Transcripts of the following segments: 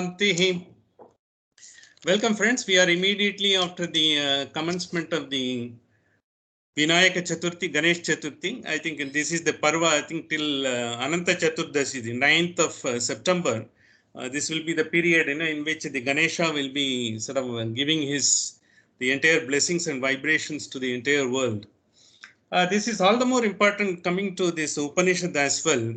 Shanti. Welcome friends, we are immediately after the commencement of the Vinayaka Chaturthi, Ganesh Chaturthi. I think this is the Parva, I think till Ananta Chaturdashi, the 9th of September. This will be the period in which the Ganesha will be sort of giving the entire blessings and vibrations to the entire world. This is all the more important coming to this Upanishad as well.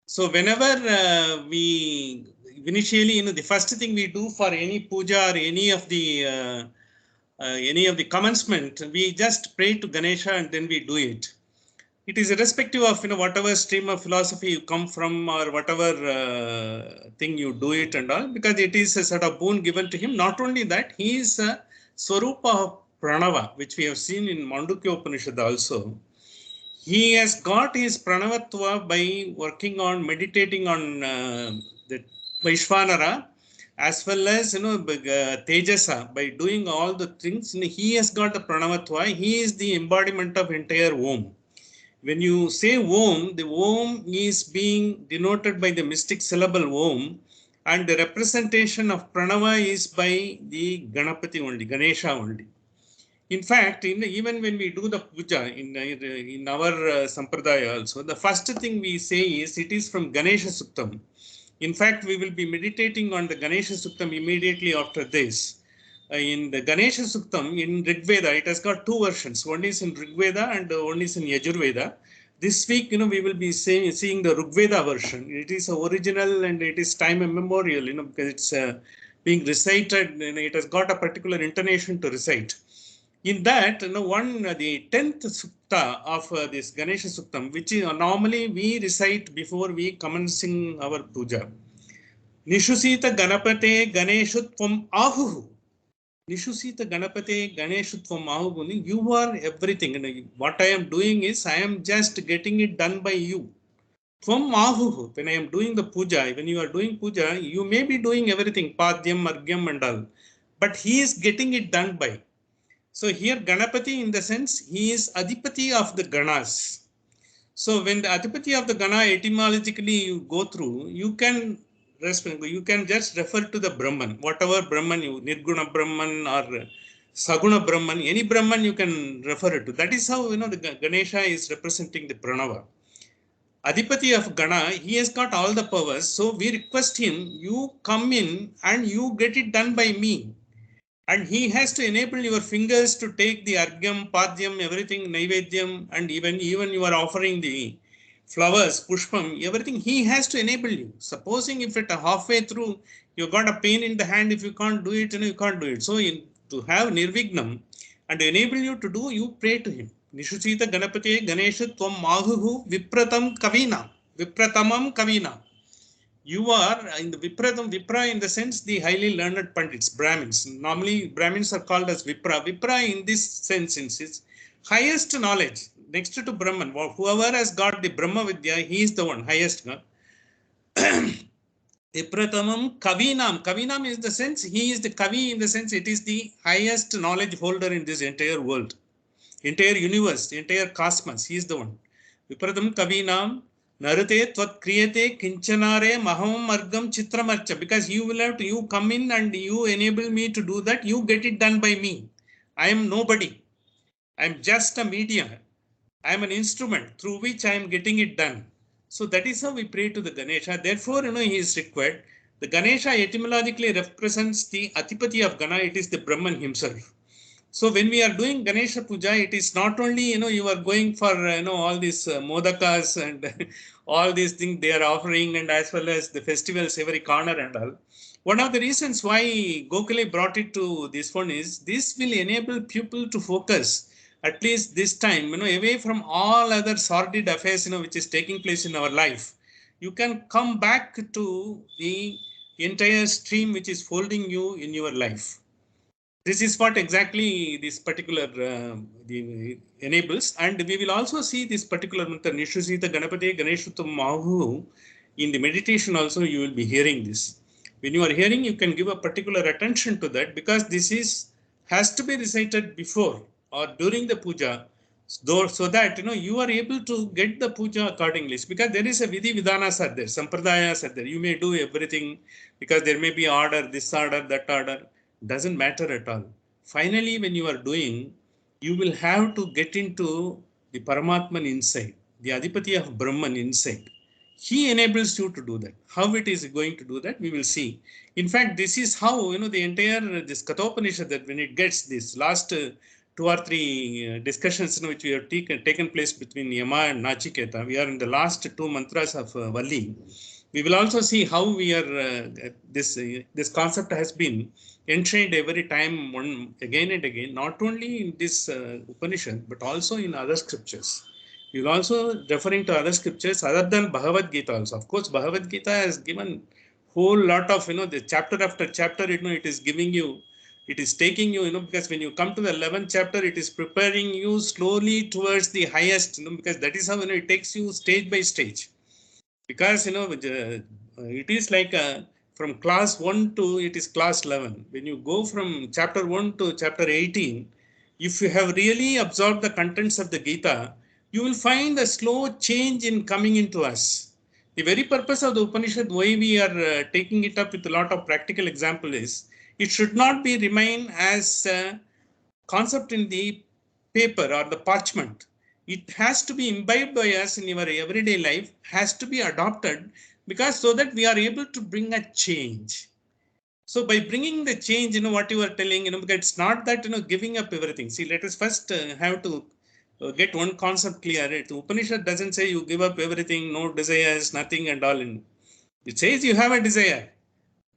So whenever we initially, the first thing we do for any puja or any of the commencement, we just pray to Ganesha and then we do it. It is irrespective of whatever stream of philosophy you come from or whatever thing you do it and all, because it is a sort of boon given to him. Not only that, he is a Swarupa of Pranava, which we have seen in Mandukya Upanishad also. He has got his pranavatva by working on, meditating on the Vaishvanara, as well as Tejasa. By doing all the things, he has got the pranavatva. He is the embodiment of entire Om. When you say Om, the Om is being denoted by the mystic syllable Om, and the representation of pranava is by the Ganapati only, Ganesha only. In fact, even when we do the puja in our sampradaya also, the first thing we say is it is from Ganesha Suktam. In fact, we will be meditating on the Ganesha Suktam immediately after this. In the Ganesha Suktam in Rigveda, it has got two versions. One is in Rigveda and one is in Yajurveda. This week, we will be seeing the Rigveda version. It is original and it is time immemorial, because it's being recited. It has got a particular intonation to recite. In that, the 10th sukta of this Ganesha Suktam, which normally we recite before we commencing our puja. Nishusita Ganapate Ganeshutvam Ahuhu. Nishusita Ganapate Ganeshutvam Ahuhu. You are everything. What I am doing is I am just getting it done by you. Tvam Ahuhu. When I am doing the puja, when you are doing puja, you may be doing everything, Padyam, Argyam and all. But he is getting it done by. So here Ganapati, in the sense, he is Adipati of the Ganas. So when the Adipati of the Gana etymologically you go through, you can just refer to the Brahman, whatever Brahman you, Nirguna Brahman or Saguna Brahman, any Brahman you can refer it to. That is how the Ganesha is representing the Pranava. Adipati of Gana, he has got all the powers. So we request him, you come in and you get it done by me. And he has to enable your fingers to take the argyam, padyam, everything, naivedyam, and even you are offering the flowers, pushpam, everything, he has to enable you. Supposing if at halfway through, you got a pain in the hand, if you can't do it, you can't do it. So to have nirvignam and to enable you to do, you pray to him. Nishusita Ganapate Ganesha Tvam Mahuhu Vipratam Kavina. Vipratamam Kavina. You are in the Vipra in the sense the highly learned Pandits, Brahmins. Normally Brahmins are called as Vipra. Vipra in this sense is highest knowledge next to Brahman. Whoever has got the Brahma Vidya, he is the one highest. Vipratamam Kavinam. Kavinam is the sense, he is the Kavi in the sense it is the highest knowledge holder in this entire world, entire universe, entire cosmos. He is the one. Vipratam Kavinam. Narate Tvat Kriyate Kinchanare Maham Margam Chitramarcha. Because you will have to, you come in and you enable me to do that, you get it done by me. I am nobody. I am just a medium. I am an instrument through which I am getting it done. So that is how we pray to the Ganesha. Therefore, he is required. The Ganesha etymologically represents the Adipati of Gana. It is the Brahman himself. So when we are doing Ganesha Puja, it is not only, you are going for, all these modakas and all these things they are offering, and as well as the festivals every corner and all. One of the reasons why Gokhale brought it to this one is this will enable people to focus, at least this time, away from all other sordid affairs, which is taking place in our life. You can come back to the entire stream which is folding you in your life. This is what exactly this particular enables, and we will also see this particular mantra Nishusita Ganapate Ganeshutam Mahu in the meditation also. You will be hearing this. When you are hearing, you can give a particular attention to that, because this has to be recited before or during the puja, So that you are able to get the puja accordingly, because there is a vidhi vidanas are there, sampradayas are there. You may do everything because there may be order, this order, that order, doesn't matter at all. Finally, when you are doing, you will have to get into the Paramatman inside, the Adipati of Brahman inside. He enables you to do that. How it is going to do that, we will see. In fact, this is how the entire this Kathopanishad, that when it gets this last 2 or 3 discussions which we have taken place between Yama and Nachiketa. We are in the last 2 mantras of Valli. We will also see how we are this concept has been enshrined every time, one again and again, not only in this Upanishad but also in other scriptures. We will also referring to other scriptures other than Bhagavad Gita also. Of course, Bhagavad Gita has given whole lot of the chapter after chapter. It is giving you, it is taking you, because when you come to the 11th chapter, it is preparing you slowly towards the highest, because that is how it takes you stage by stage. Because it is like from class 1 to it is class 11. When you go from chapter 1 to chapter 18, if you have really absorbed the contents of the Gita, you will find a slow change in coming into us. The very purpose of the Upanishad, why we are taking it up with a lot of practical example, is it should not be remain as a concept in the paper or the parchment. It has to be imbibed by us in our everyday life, has to be adopted, because so that we are able to bring a change. So by bringing the change, what you are telling, because it's not that, giving up everything. See, let us first have to get one concept clear. Upanishad doesn't say you give up everything, no desires, nothing and all. It says you have a desire,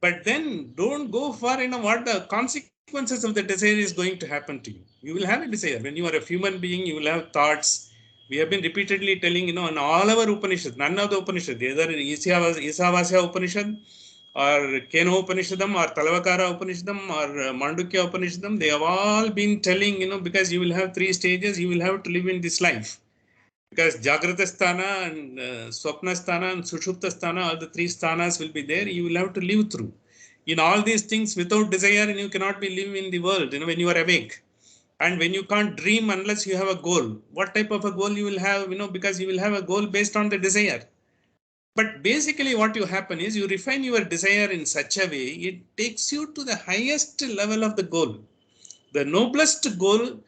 but then don't go for what the consequences of the desire is going to happen to you. You will have a desire. When you are a human being, you will have thoughts. We have been repeatedly telling, in all our Upanishads, none of the Upanishads, either Isavasya Upanishad or Keno Upanishadam or Talavakara Upanishadam or Mandukya Upanishadam, they have all been telling, because you will have 3 stages, you will have to live in this life. Because Jagrata Sthana and Swapna Sthana and Sushupta Sthana, all the 3 sthanas will be there. You will have to live through. In all these things, without desire, you cannot be living in the world, when you are awake. And when you can't dream unless you have a goal. What type of a goal you will have, because you will have a goal based on the desire. But basically what you happen is you refine your desire in such a way, it takes you to the highest level of the goal. The noblest goal